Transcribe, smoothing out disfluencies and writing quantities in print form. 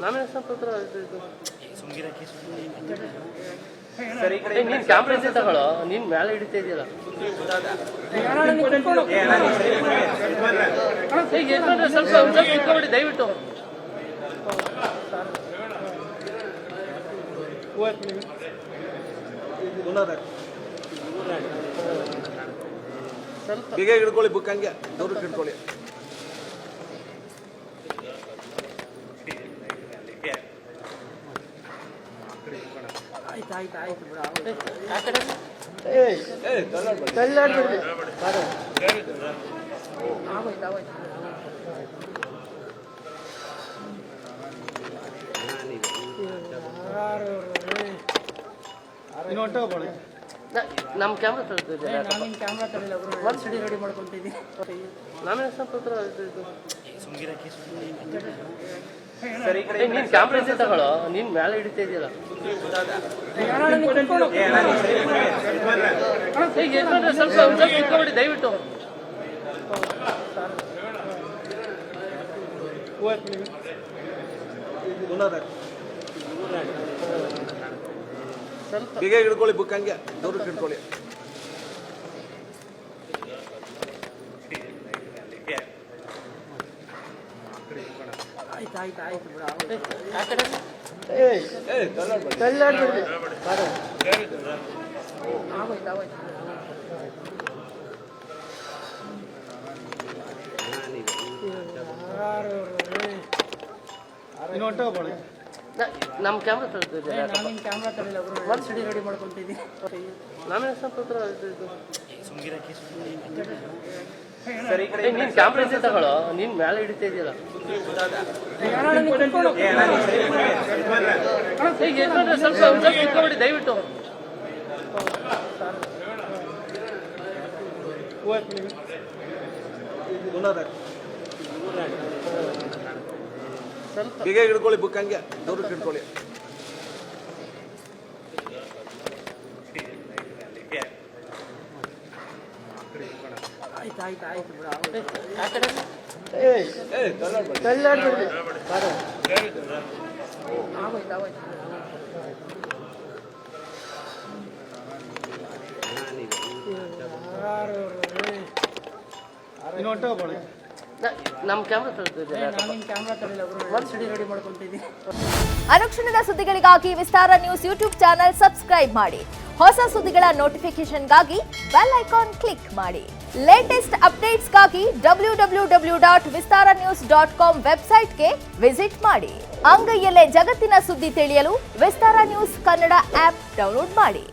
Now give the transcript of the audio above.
ನಾನು ನೀನು ಕ್ಯಾಮ್ರೇಜ್ ತಗೊಳ್ಳೋ, ನೀನು ಮೇಲೆ ಹಿಡಿತಾ ಇದೆಯಲ್ಲ. ಸ್ವಲ್ಪ ಕಿತ್ಕೊಬಿಡಿ ದಯವಿಟ್ಟು. ಬೇಗ ಹಿಡ್ಕೊಳ್ಳಿ, ಬುಕ್ ಹಂಗೆ ದೂರಕ್ಕೆ ಹಿಡ್ಕೊಳ್ಳಿ. ನಮ್ಮ ಕ್ಯಾಮ್ರಾ ತರ್ತಿದ್ದೆ, ಕ್ಯಾಮ್ರಾ ತರಲಿಲ್ಲ, ಒಂದು ಸಿಡಿ ರೆಡಿ ಮಾಡ್ಕೊಂತಿದ್ದೀನಿ. ನಾನು ನೀನು ಕ್ಯಾಮ್ರೇಜ್ ತಗೊಳ್ಳೋ, ನೀನು ಮೇಲೆ ಹಿಡಿತಾ ಇದೆಯಲ್ಲ. ಸ್ವಲ್ಪ ಕಿತ್ಕೊಬಿಡಿ ದಯವಿಟ್ಟು. ಬೇಗ ಹಿಡ್ಕೊಳ್ಳಿ, ಬುಕ್ ಹಂಗೆ ದೂರಕ್ಕೆ ಹಿಡ್ಕೊಳ್ಳಿ. ನಮ್ಮ ಕ್ಯಾಮ್ರಾ ತರ್ತಿದ್ದೆ, ಕ್ಯಾಮ್ರಾ ತರಲಿಲ್ಲ, ಒಂದು ಸಿಡಿ ರೆಡಿ ಮಾಡ್ಕೊಂತಿದ್ದೀನಿ. ನಾನು ನೀನು ಕ್ಯಾಮ್ರೇಜ್ ತಗೊಳ್ಳೋ, ನೀನು ಮೇಲೆ ಹಿಡಿತಾ ಇದೆಯಲ್ಲ. ಸ್ವಲ್ಪ ಕಿತ್ಕೊಬಿಡಿ ದಯವಿಟ್ಟು. ಬೇಗ ಹಿಡ್ಕೊಳ್ಳಿ, ಬುಕ್ ಹಂಗೆ ದೂರಕ್ಕೆ ಹಿಡ್ಕೊಳ್ಳಿ. ನಮ್ಮ ಕ್ಯಾಮ್ರಾ ತರ್ತಿದ್ದೆ, ಕ್ಯಾಮ್ರಾ ತರಲಿಲ್ಲ, ಒಂದು ಸಿಡಿ ರೆಡಿ ಮಾಡ್ಕೊಂತಿದ್ದೀನಿ. ಅನುಕ್ಷಣದ ಸುದ್ದಿಗಳಿಗಾಗಿ ವಿಸ್ತಾರ ನ್ಯೂಸ್ ಯೂಟ್ಯೂಬ್ ಚಾನೆಲ್ ಸಬ್ಸ್ಕ್ರೈಬ್ ಮಾಡಿ. ಹೊಸ ಸುದ್ದಿಗಳ ನೋಟಿಫಿಕೇಶನ್ಗಾಗಿ ಬೆಲ್ ಐಕಾನ್ ಕ್ಲಿಕ್ ಮಾಡಿ. ಲೇಟೆಸ್ಟ್ ಅಪ್ಡೇಟ್ಸ್ಗಾಗಿ www.vistaranews.com ವೆಬ್ಸೈಟ್ಗೆ ವಿಸಿಟ್ ಮಾಡಿ. ಅಂಗೈಯಲ್ಲೇ ಜಗತ್ತಿನ ಸುದ್ದಿ ತಿಳಿಯಲು ವಿಸ್ತಾರ ನ್ಯೂಸ್ ಕನ್ನಡ ಆಪ್ ಡೌನ್ಲೋಡ್ ಮಾಡಿ.